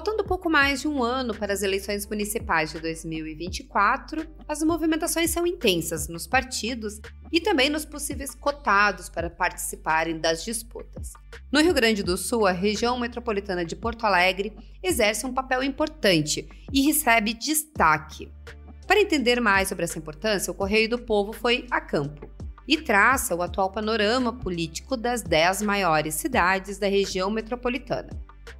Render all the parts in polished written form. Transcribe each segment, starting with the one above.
Faltando pouco mais de um ano para as eleições municipais de 2024, as movimentações são intensas nos partidos e também nos possíveis cotados para participarem das disputas. No Rio Grande do Sul, a região metropolitana de Porto Alegre exerce um papel importante e recebe destaque. Para entender mais sobre essa importância, o Correio do Povo foi a campo e traça o atual panorama político das 10 maiores cidades da região metropolitana.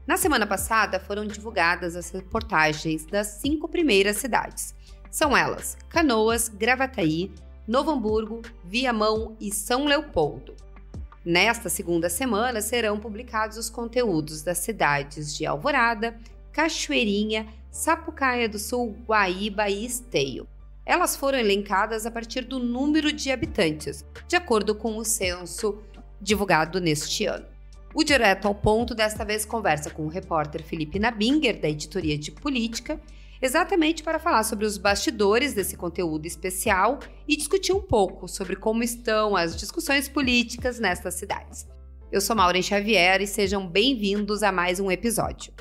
Na semana passada, foram divulgadas as reportagens das 5 primeiras cidades. São elas Canoas, Gravataí, Novo Hamburgo, Viamão e São Leopoldo. Nesta segunda semana, serão publicados os conteúdos das cidades de Alvorada, Cachoeirinha, Sapucaia do Sul, Guaíba e Esteio. Elas foram elencadas a partir do número de habitantes, de acordo com o censo divulgado neste ano. O Direto ao Ponto desta vez conversa com o repórter Felipe Nabinger, da Editoria de Política, exatamente para falar sobre os bastidores desse conteúdo especial e discutir um pouco sobre como estão as discussões políticas nestas cidades. Eu sou Maureen Xavier e sejam bem-vindos a mais um episódio.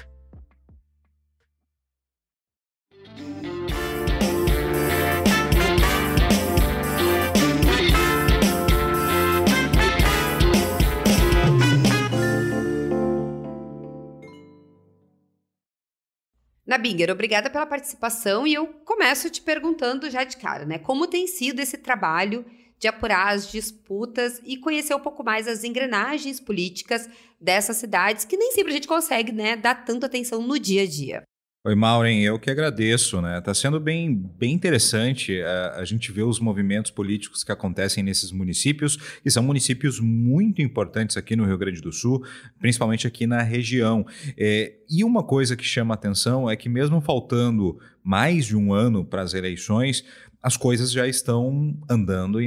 Nabinger, obrigada pela participação e eu começo te perguntando já de cara, né? Como tem sido esse trabalho de apurar as disputas e conhecer um pouco mais as engrenagens políticas dessas cidades que nem sempre a gente consegue, né, dar tanta atenção no dia a dia. Oi, Maureen, eu que agradeço, né? Tá sendo bem interessante a gente ver os movimentos políticos que acontecem nesses municípios, que são municípios muito importantes aqui no Rio Grande do Sul, principalmente aqui na região. E uma coisa que chama atenção é que mesmo faltando mais de um ano para as eleições, as coisas já estão andando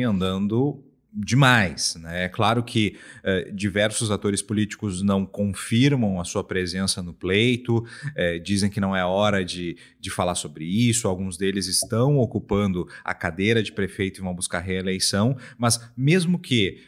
demais, né? É claro que diversos atores políticos não confirmam a sua presença no pleito, dizem que não é hora de falar sobre isso, alguns deles estão ocupando a cadeira de prefeito e vão buscar reeleição, mas mesmo que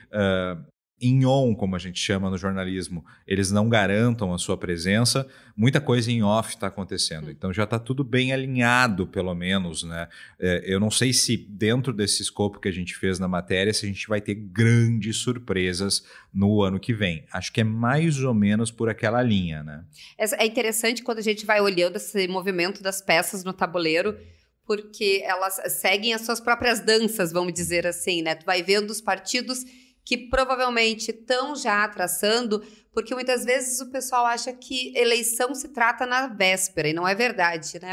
em on, como a gente chama no jornalismo, eles não garantam a sua presença, muita coisa em off está acontecendo. Então já está tudo bem alinhado, pelo menos, né? Eu não sei se dentro desse escopo que a gente fez na matéria, se a gente vai ter grandes surpresas no ano que vem. Acho que é mais ou menos por aquela linha, né? É interessante quando a gente vai olhando esse movimento das peças no tabuleiro, porque elas seguem as suas próprias danças, vamos dizer assim, né? Tu vai vendo os partidos que provavelmente estão já traçando, porque muitas vezes o pessoal acha que eleição se trata na véspera, e não é verdade, né?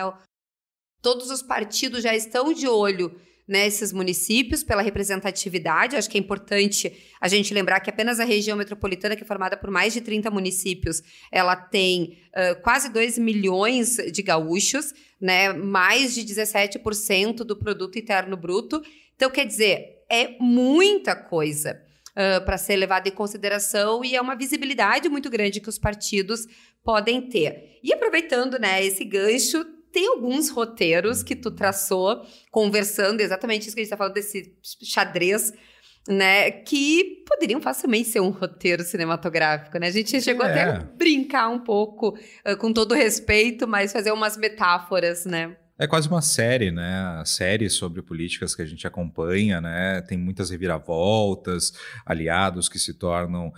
Todos os partidos já estão de olho nesses municípios pela representatividade. Acho que é importante a gente lembrar que apenas a região metropolitana, que é formada por mais de 30 municípios, ela tem quase 2 milhões de gaúchos, né? Mais de 17% do produto interno bruto. Então, quer dizer, é muita coisa para ser levado em consideração e é uma visibilidade muito grande que os partidos podem ter. E aproveitando, né, esse gancho, tem alguns roteiros que tu traçou, conversando exatamente isso que a gente está falando, desse xadrez, né, que poderiam facilmente ser um roteiro cinematográfico, né? A gente chegou até a brincar um pouco, com todo respeito, mas fazer umas metáforas, né? É quase uma série, né? Série sobre políticas que a gente acompanha, né? Tem muitas reviravoltas, aliados que se tornam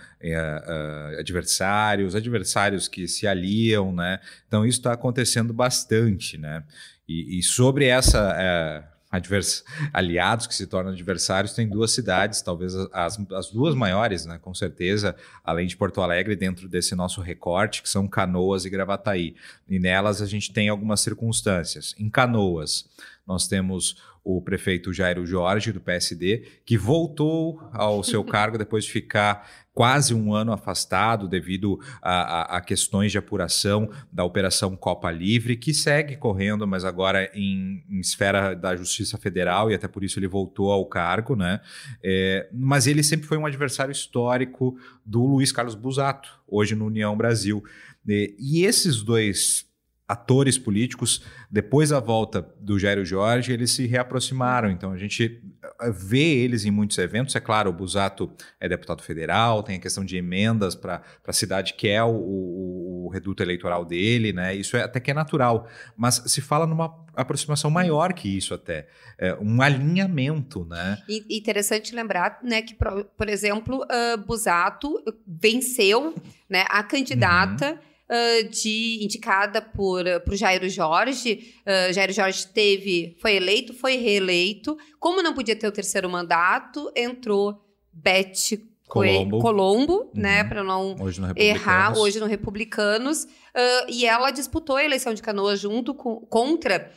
adversários que se aliam, né? Então isso está acontecendo bastante, né? E sobre essa aliados que se tornam adversários, tem 2 cidades, talvez as 2 maiores, né, com certeza, além de Porto Alegre, dentro desse nosso recorte, que são Canoas e Gravataí. E nelas a gente tem algumas circunstâncias. Em Canoas, nós temos o prefeito Jairo Jorge, do PSD, que voltou ao seu cargo depois de ficar quase um ano afastado devido a questões de apuração da Operação Copa Livre, que segue correndo, mas agora em esfera da Justiça Federal, e até por isso ele voltou ao cargo, né? Mas ele sempre foi um adversário histórico do Luiz Carlos Busato, hoje no União Brasil. E esses 2 atores políticos, depois da volta do Jairo Jorge, eles se reaproximaram. Então a gente vê eles em muitos eventos. É claro, o Busato é deputado federal, tem a questão de emendas para a cidade que é o reduto eleitoral dele, né? Isso até que é natural, mas se fala numa aproximação maior que isso até, um alinhamento, né? E interessante lembrar, né, que, por exemplo, Busato venceu, né, a candidata indicada por Jairo Jorge. Jairo Jorge foi eleito, foi reeleito. Como não podia ter o terceiro mandato, entrou Beth Colombo, né, para não errar, hoje no Republicanos. E ela disputou a eleição de Canoas contra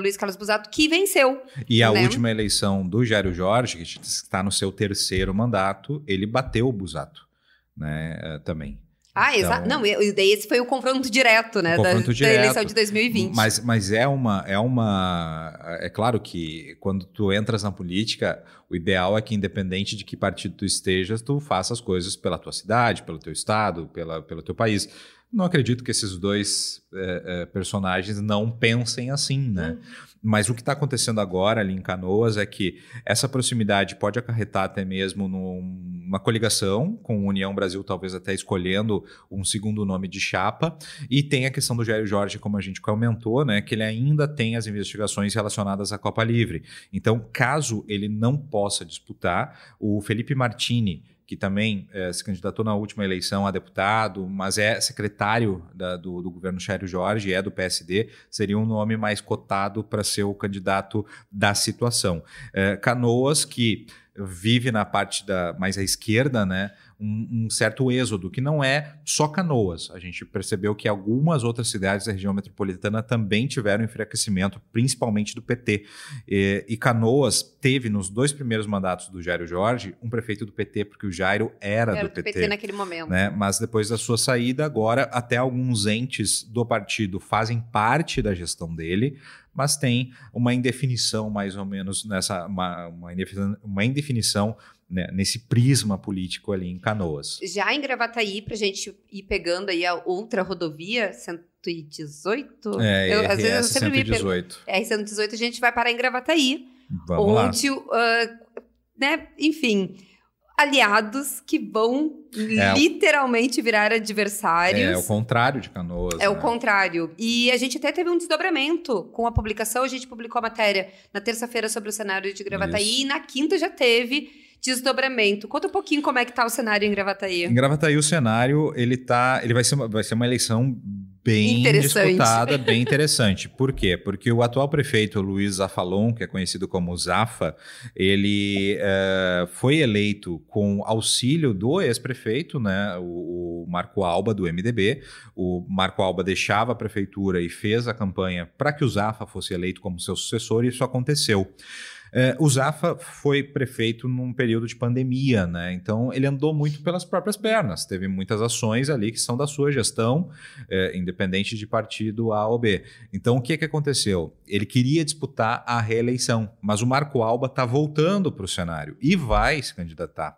Luiz Carlos Busato, que venceu. E a última eleição do Jairo Jorge, que está no seu terceiro mandato, ele bateu o Busato, né, também. Exato. Não, daí esse foi o confronto direto, né, da eleição de 2020. Mas é claro que quando tu entras na política, o ideal é que, independente de que partido tu estejas, tu faça as coisas pela tua cidade, pelo teu estado, pelo teu país. Não acredito que esses dois personagens não pensem assim, né? Mas o que está acontecendo agora ali em Canoas é que essa proximidade pode acarretar até mesmo numa coligação com a União Brasil, talvez até escolhendo um segundo nome de chapa. E tem a questão do Jairo Jorge, como a gente comentou, né, que ele ainda tem as investigações relacionadas à Copa Livre. Então, caso ele não possa disputar, o Felipe Martini, que também se candidatou na última eleição a deputado, mas é secretário do governo Jairo Jorge, é do PSD, seria um nome mais cotado para ser o candidato da situação. Canoas, que vive na parte mais à esquerda, né, um certo êxodo, que não é só Canoas. A gente percebeu que algumas outras cidades da região metropolitana também tiveram enfraquecimento, principalmente do PT. E Canoas teve, nos 2 primeiros mandatos do Jairo Jorge, um prefeito do PT, porque o Jairo era do PT naquele momento. Né? Mas depois da sua saída, agora até alguns entes do partido fazem parte da gestão dele, mas tem uma indefinição mais ou menos uma indefinição, né, nesse prisma político ali em Canoas. Já em Gravataí, para a gente ir pegando aí a outra rodovia, 118? Às vezes eu sempre 118. R118, a gente vai parar em Gravataí. Vamos onde, né, enfim, aliados que vão literalmente virar adversários. É o contrário de Canoas. O contrário. E a gente até teve um desdobramento com a publicação. A gente publicou a matéria na terça-feira sobre o cenário de Gravataí. E na quinta já teve desdobramento. Conta um pouquinho como é que tá o cenário em Gravataí. Em Gravataí o cenário, ele vai ser uma eleição bem disputada, bem interessante. Por quê? Porque o atual prefeito Luiz Zafalon, que é conhecido como Zafa, ele foi eleito com auxílio do ex-prefeito, né, o Marco Alba, do MDB. O Marco Alba deixava a prefeitura e fez a campanha para que o Zafa fosse eleito como seu sucessor, e isso aconteceu. O Zafa foi prefeito num período de pandemia, né? Então ele andou muito pelas próprias pernas, teve muitas ações ali que são da sua gestão, independente de partido A ou B. Então o que aconteceu? Ele queria disputar a reeleição, mas o Marco Alba está voltando para o cenário e vai se candidatar.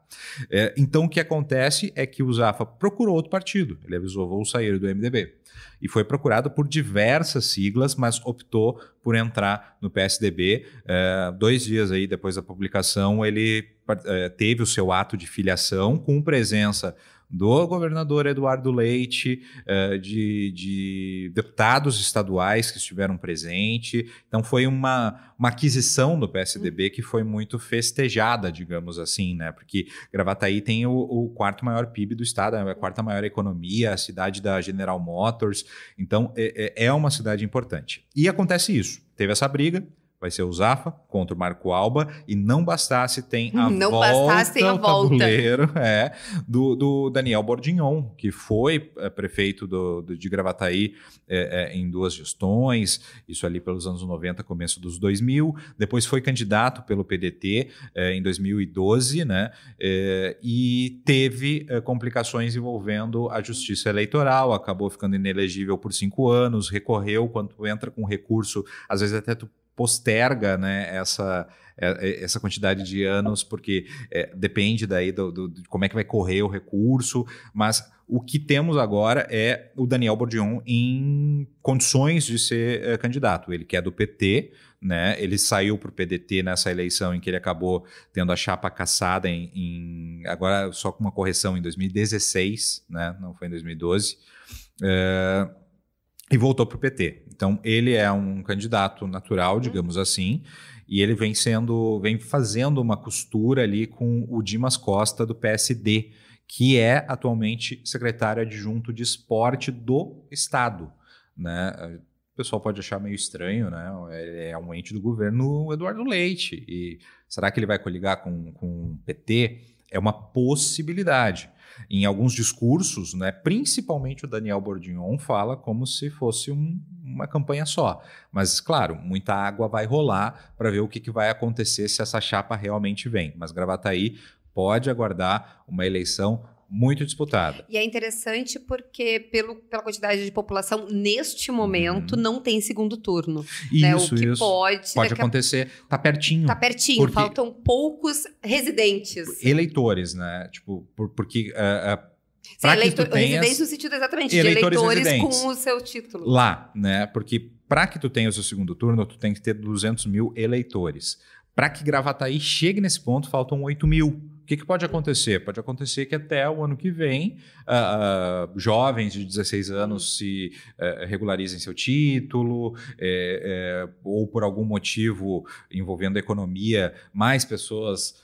Então o que acontece é que o Zafa procurou outro partido, ele avisou, vou sair do MDB. E foi procurado por diversas siglas, mas optou por entrar no PSDB. 2 dias aí depois da publicação, ele teve o seu ato de filiação com presença do governador Eduardo Leite, de deputados estaduais que estiveram presentes. Então foi uma aquisição do PSDB que foi muito festejada, digamos assim, né? Porque Gravataí tem o 4º maior PIB do estado, a 4ª maior economia, a cidade da General Motors. Então é uma cidade importante. E acontece isso, teve essa briga, vai ser o Zafa contra o Marco Alba, e não bastasse, tem a tabuleiro do Daniel Bordignon, que foi prefeito de Gravataí em 2 gestões, isso ali pelos anos 90, começo dos 2000, depois foi candidato pelo PDT em 2012, né, e teve complicações envolvendo a justiça eleitoral, acabou ficando inelegível por 5 anos, recorreu, quando tu entra com recurso, às vezes até tu posterga, né, essa quantidade de anos, porque depende daí de como é que vai correr o recurso, mas o que temos agora é o Daniel Bordignon em condições de ser candidato. Ele que é do PT, né? Ele saiu para o PDT nessa eleição em que ele acabou tendo a chapa cassada agora só com uma correção em 2016, né? Não foi em 2012. e voltou para o PT. Então, ele é um candidato natural, digamos assim, e ele vem fazendo uma costura ali com o Dimas Costa, do PSD, que é atualmente secretário adjunto de esporte do Estado, né? O pessoal pode achar meio estranho, né? Ele é um ente do governo Eduardo Leite. E será que ele vai coligar com o PT? É uma possibilidade. Em alguns discursos, né, principalmente o Daniel Bordignon fala como se fosse uma campanha só. Mas, claro, muita água vai rolar para ver o que vai acontecer se essa chapa realmente vem. Mas Gravataí pode aguardar uma eleição muito disputada. E é interessante porque, pela quantidade de população, neste momento, não tem segundo turno. Isso, né? O que isso. Pode acontecer. Tá pertinho. Tá pertinho, faltam poucos residentes. Eleitores, né? Tipo, porque... residentes no sentido exatamente de eleitores com o seu título. Lá, né? Porque para que tu tenha o seu segundo turno, tu tem que ter 200 mil eleitores. Para que Gravataí chegue nesse ponto, faltam 8 mil. O que pode acontecer? Pode acontecer que até o ano que vem, jovens de 16 anos se regularizem seu título, ou por algum motivo envolvendo a economia, mais pessoas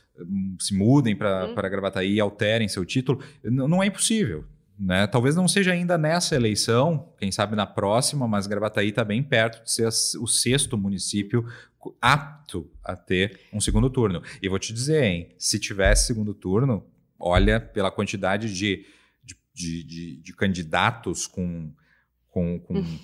se mudem para Gravataí e alterem seu título. Não é impossível. Né? Talvez não seja ainda nessa eleição, quem sabe na próxima, mas Gravataí está bem perto de ser o 6º município apto a ter um segundo turno. E vou te dizer, hein, se tivesse segundo turno, olha, pela quantidade de candidatos com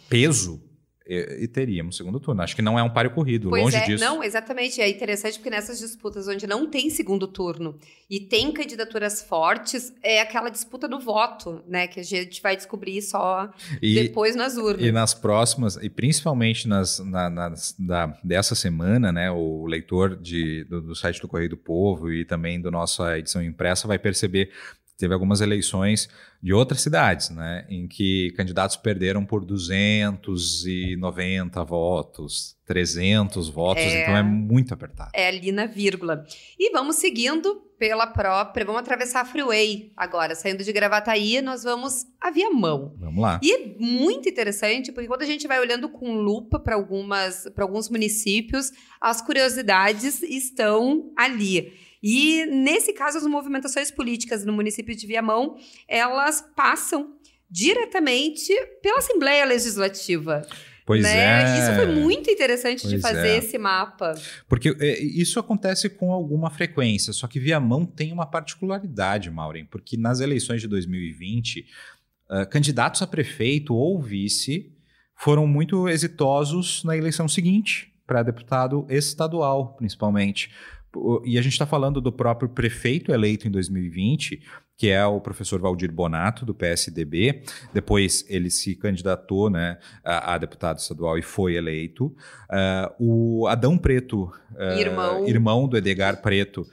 peso, e teríamos segundo turno. Acho que não é um páreo corrido, longe disso. Não, exatamente. É interessante porque nessas disputas onde não tem segundo turno e tem candidaturas fortes, é aquela disputa do voto, né? Que a gente vai descobrir só depois nas urnas. E nas próximas, e principalmente dessa semana, né? O leitor do site do Correio do Povo e também da nossa edição impressa vai perceber que teve algumas eleições de outras cidades, né, em que candidatos perderam por 290 votos, 300 votos, então é muito apertado. É ali na vírgula. E vamos seguindo vamos atravessar a Freeway agora, saindo de Gravataí, nós vamos a Viamão. Vamos lá. E é muito interessante, porque quando a gente vai olhando com lupa para alguns municípios, as curiosidades estão ali. E, nesse caso, as movimentações políticas no município de Viamão, elas passam diretamente pela Assembleia Legislativa. Pois é. Isso foi muito interessante de fazer esse mapa. Porque isso acontece com alguma frequência, só que Viamão tem uma particularidade, Maureen, porque nas eleições de 2020, candidatos a prefeito ou vice foram muito exitosos na eleição seguinte, para deputado estadual, principalmente. E a gente está falando do próprio prefeito eleito em 2020, que é o professor Valdir Bonato, do PSDB. Depois ele se candidatou, né, a deputado estadual e foi eleito. O Adão Preto, irmão do Edgar Preto,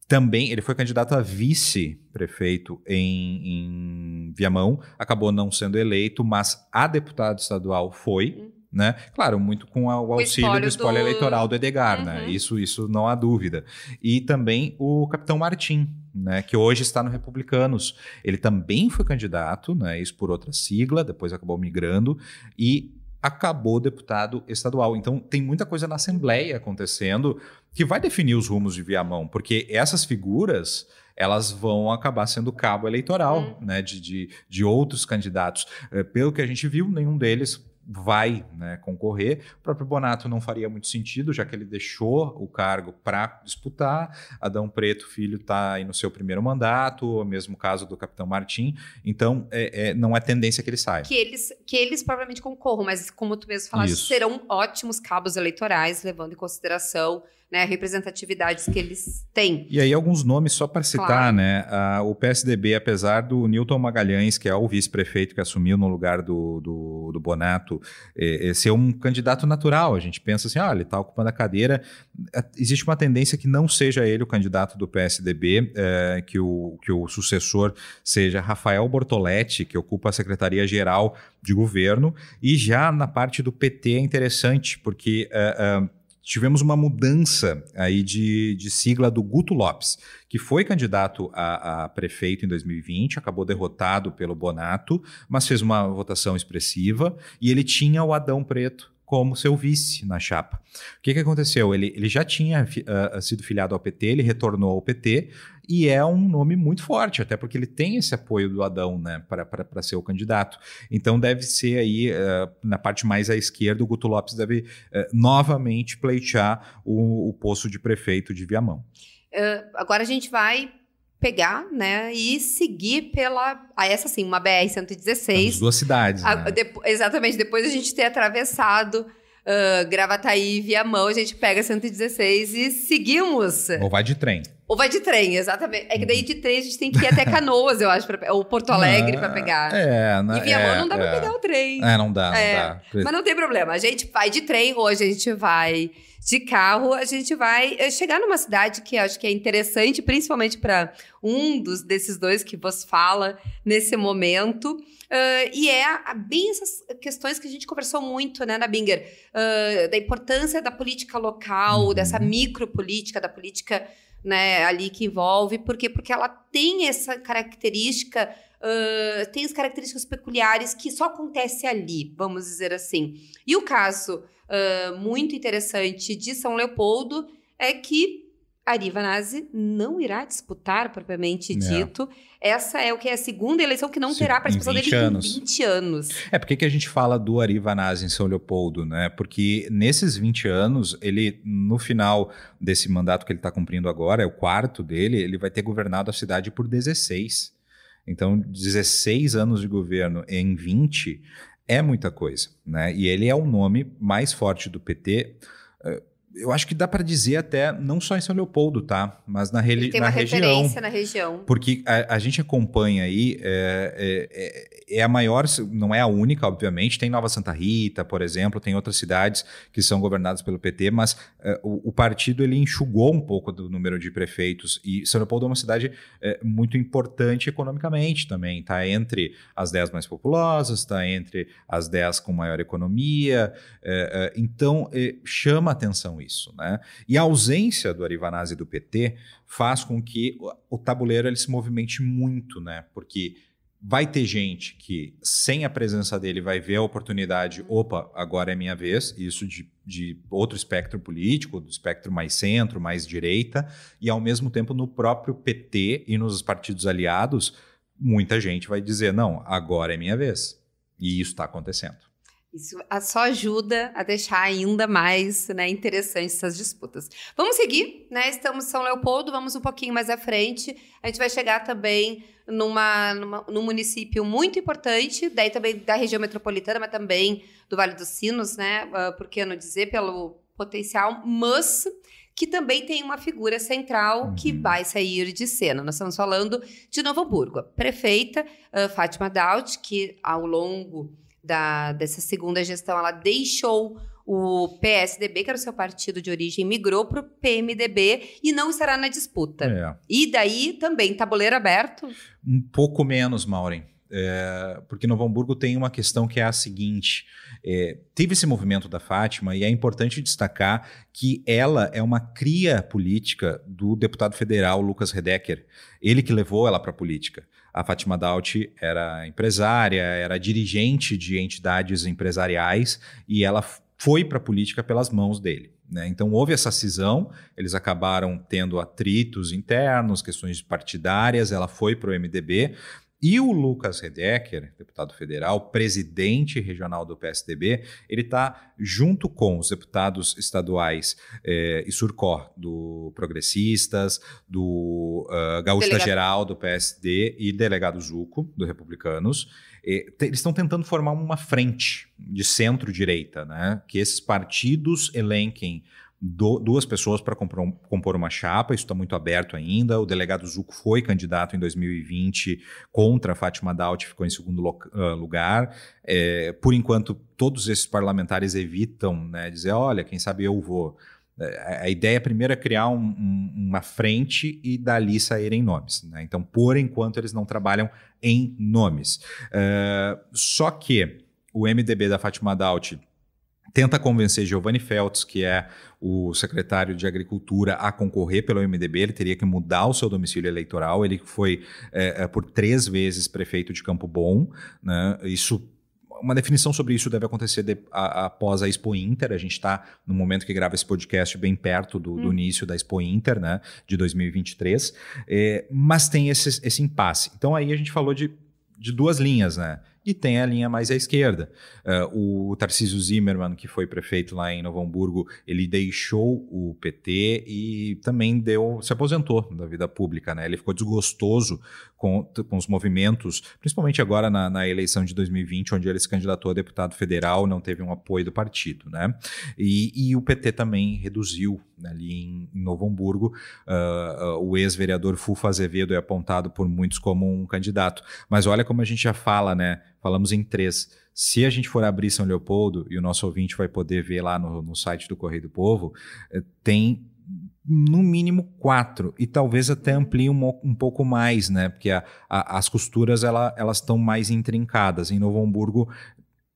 também ele foi candidato a vice-prefeito em Viamão, acabou não sendo eleito, mas a deputado estadual foi. Né? Claro, muito com o auxílio do espólio eleitoral do Edgar, né? Isso não há dúvida. E também o capitão Martim, né? Que hoje está no Republicanos. Ele também foi candidato, né? Isso por outra sigla, depois acabou migrando e acabou deputado estadual. Então tem muita coisa na Assembleia acontecendo que vai definir os rumos de Viamão, porque essas figuras elas vão acabar sendo cabo eleitoral, né? de outros candidatos. Pelo que a gente viu, nenhum deles vai, né, concorrer. O próprio Bonato não faria muito sentido, já que ele deixou o cargo para disputar. Adão Preto, filho, está aí no seu primeiro mandato, o mesmo caso do capitão Martim. Então, não é tendência que ele saia. Que eles provavelmente concorram, mas como tu mesmo falaste, serão ótimos cabos eleitorais, levando em consideração, né, representatividades que eles têm. E aí alguns nomes só para citar, claro, né? O PSDB, apesar do Newton Magalhães, que é o vice-prefeito que assumiu no lugar do Bonato, ser um candidato natural. A gente pensa assim, ele está ocupando a cadeira. Existe uma tendência que não seja ele o candidato do PSDB, que o sucessor seja Rafael Bortoletti, que ocupa a Secretaria-Geral de Governo. E já na parte do PT é interessante, porque tivemos uma mudança aí de sigla do Guto Lopes, que foi candidato a prefeito em 2020, acabou derrotado pelo Bonato, mas fez uma votação expressiva, e ele tinha o Adão Preto como seu vice na chapa. O que aconteceu? Ele já tinha sido filiado ao PT, ele retornou ao PT, e é um nome muito forte, até porque ele tem esse apoio do Adão, né, para ser o candidato. Então deve ser aí, na parte mais à esquerda, o Guto Lopes deve novamente pleitear o posto de prefeito de Viamão. Agora a gente vai pegar, né, e seguir essa sim, uma BR-116. As duas cidades, né? Exatamente, depois a gente ter atravessado Gravataí e Viamão, a gente pega 116 e seguimos. Ou vai de trem. Ou vai de trem, exatamente. É que daí de trem a gente tem que ir até Canoas, eu acho, ou Porto Alegre para pegar. E Viamão não dá para pegar o trem. Não dá. Mas não tem problema, a gente vai de trem, hoje a gente vai de carro, a gente vai chegar numa cidade que eu acho que é interessante, principalmente para desses dois que vos fala nesse momento. E bem essas questões que a gente conversou muito, né, na Binger, da importância da política local, dessa micropolítica, da política, né, ali que envolve, porque ela tem essa característica, tem as características peculiares que só acontece ali, vamos dizer assim. E o caso muito interessante de São Leopoldo é que Ari Vanazzi não irá disputar, propriamente dito. Essa é a segunda eleição que não terá a participação dele em 20 anos. Por que a gente fala do Ari Vanazzi em São Leopoldo, né? Porque nesses 20 anos, ele, no final desse mandato que ele está cumprindo agora, é o quarto dele, ele vai ter governado a cidade por 16. Então, 16 anos de governo em 20 é muita coisa, né? E ele é o nome mais forte do PT. Eu acho que dá para dizer até, não só em São Leopoldo, tá? Mas na região. Tem uma referência na região. Porque a gente acompanha aí, é a maior, não é a única, obviamente. Tem Nova Santa Rita, por exemplo, tem outras cidades que são governadas pelo PT, mas o partido ele enxugou um pouco do número de prefeitos. E São Leopoldo é uma cidade muito importante economicamente também. Está entre as 10 mais populosas, está entre as 10 com maior economia. Então, chama atenção isso, né? E a ausência do Ari Vanazzi do PT faz com que o tabuleiro ele se movimente muito, né? Porque vai ter gente que, sem a presença dele, vai ver a oportunidade, opa, agora é minha vez, isso de outro espectro político, do espectro mais centro, mais direita, e ao mesmo tempo no próprio PT e nos partidos aliados, muita gente vai dizer, não, agora é minha vez. E isso está acontecendo. Isso só ajuda a deixar ainda mais, né, interessante essas disputas. Vamos seguir, né? Estamos em São Leopoldo, vamos um pouquinho mais à frente. A gente vai chegar também num município muito importante, daí também da região metropolitana, mas também do Vale dos Sinos, né? Por que não dizer, pelo potencial, mas que também tem uma figura central que vai sair de cena. Nós estamos falando de Novo Hamburgo. A prefeita Fátima Daut, que ao longo dessa segunda gestão, ela deixou o PSDB, que era o seu partido de origem, migrou para o PMDB e não estará na disputa. E daí também, tabuleiro aberto? Um pouco menos, Maureen. Porque Novo Hamburgo tem uma questão que é a seguinte, teve esse movimento da Fátima e é importante destacar que ela é uma cria política do deputado federal Lucas Redecker, ele que levou ela para a política. A Fátima Daut era empresária, era dirigente de entidades empresariais e ela foi para a política pelas mãos dele, né? Então houve essa cisão, eles acabaram tendo atritos internos, questões partidárias, ela foi para o MDB. E o Lucas Redecker, deputado federal, presidente regional do PSDB, ele está junto com os deputados estaduais Issurcó, do Progressistas, do Gaúcha Geral, do PSD, e delegado Zucco, do Republicanos. Eles estão tentando formar uma frente de centro-direita, né? Que esses partidos elenquem duas pessoas para compor uma chapa, isso está muito aberto ainda. O delegado Zucco foi candidato em 2020 contra a Fátima Daut, ficou em segundo lugar. Por enquanto, todos esses parlamentares evitam, né, dizer, olha, quem sabe eu vou. A ideia primeiro é criar uma frente e dali saírem nomes, né? Então, por enquanto, eles não trabalham em nomes. Só que o MDB da Fátima Daut tenta convencer Giovanni Feltz, que é o secretário de Agricultura, a concorrer pelo MDB. Ele teria que mudar o seu domicílio eleitoral. Ele foi por 3 vezes prefeito de Campo Bom, né? Uma definição sobre isso deve acontecer após a Expo Inter. A gente está, no momento que grava esse podcast, bem perto do início da Expo Inter, né, de 2023. Mas tem esse impasse. Então aí a gente falou de 2 linhas, né? E tem a linha mais à esquerda. O Tarcísio Zimmermann, que foi prefeito lá em Novo Hamburgo, ele deixou o PT e também se aposentou da vida pública, né? Ele ficou desgostoso com os movimentos, principalmente agora na eleição de 2020, onde ele se candidatou a deputado federal, não teve um apoio do partido, né? E o PT também reduziu, né, ali em Novo Hamburgo. O ex-vereador Fulfo Azevedo é apontado por muitos como um candidato. Mas olha como a gente já fala, né? Falamos em 3. Se a gente for abrir São Leopoldo, e o nosso ouvinte vai poder ver lá no site do Correio do Povo, tem no mínimo 4, e talvez até amplie um pouco mais, né? Porque as costuras elas estão mais intrincadas. Em Novo Hamburgo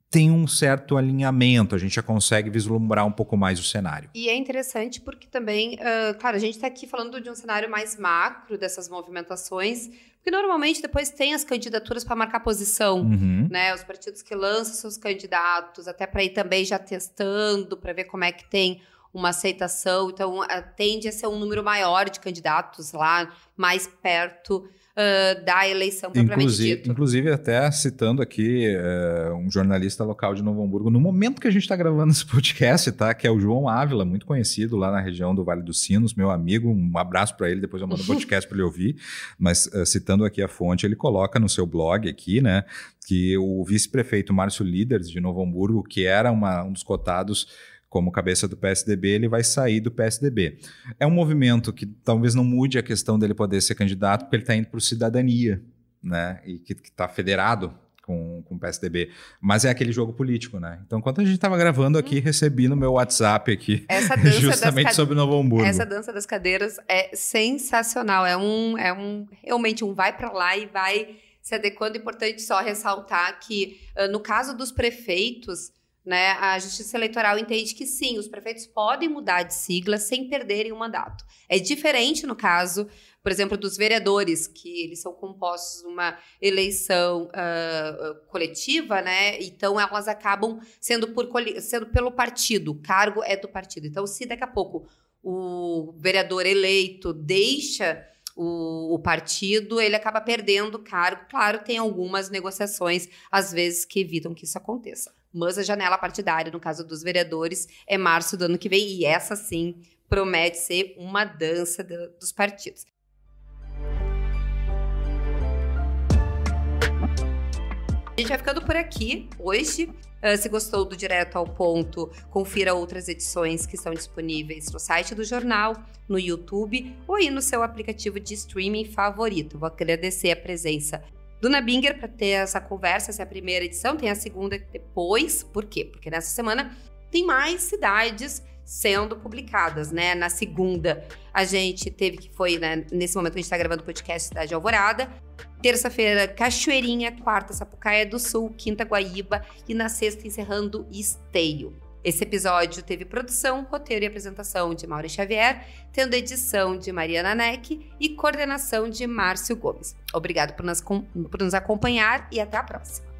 tem um certo alinhamento, a gente já consegue vislumbrar um pouco mais o cenário. E é interessante porque também, claro, a gente está aqui falando de um cenário mais macro dessas movimentações, porque normalmente depois tem as candidaturas para marcar posição, né? Os partidos que lançam seus candidatos, até para ir também já testando, para ver como é que tem uma aceitação. Então, tende a ser um número maior de candidatos lá, mais perto da eleição propriamente dito. Inclusive, até citando aqui um jornalista local de Novo Hamburgo, no momento que a gente está gravando esse podcast, tá? Que é o João Ávila, muito conhecido lá na região do Vale dos Sinos, meu amigo, um abraço para ele, depois eu mando um podcast para ele ouvir, mas citando aqui a fonte, ele coloca no seu blog aqui, né, que o vice-prefeito Márcio Líderes de Novo Hamburgo, que era um dos cotados como cabeça do PSDB, ele vai sair do PSDB. É um movimento que talvez não mude a questão dele poder ser candidato, porque ele está indo para o Cidadania, né? E que está federado com o PSDB. Mas é aquele jogo político, né? Então, enquanto a gente estava gravando aqui, recebi no meu WhatsApp aqui, justamente sobre Novo Hamburgo. Essa dança das cadeiras é sensacional. Realmente um vai para lá e vai se adequando. Importante só ressaltar que, no caso dos prefeitos, né, a Justiça Eleitoral entende que sim, os prefeitos podem mudar de sigla sem perderem o mandato. É diferente no caso, por exemplo, dos vereadores, que eles são compostos numa eleição coletiva, né? Então elas acabam sendo pelo partido, o cargo é do partido. Então, se daqui a pouco o vereador eleito deixa o partido, ele acaba perdendo o cargo. Claro, tem algumas negociações, às vezes, que evitam que isso aconteça. Mas a janela partidária, no caso dos vereadores, é março do ano que vem. E essa, sim, promete ser uma dança dos partidos. A gente vai ficando por aqui hoje. Se gostou do Direto ao Ponto, confira outras edições que estão disponíveis no site do jornal, no YouTube ou aí no seu aplicativo de streaming favorito. Vou agradecer a presença do Nabinger para ter essa conversa. Essa é a primeira edição, tem a segunda depois. Por quê? Porque nessa semana tem mais cidades sendo publicadas, né? Na segunda, a gente teve que foi, né, nesse momento que a gente está gravando o podcast, Cidade Alvorada. Terça-feira, Cachoeirinha. Quarta, Sapucaia do Sul. Quinta, Guaíba. E na sexta, encerrando Esteio. Esse episódio teve produção, roteiro e apresentação de Maura Xavier, tendo edição de Mariana Neck e coordenação de Márcio Gomes. Obrigado por nos acompanhar e até a próxima.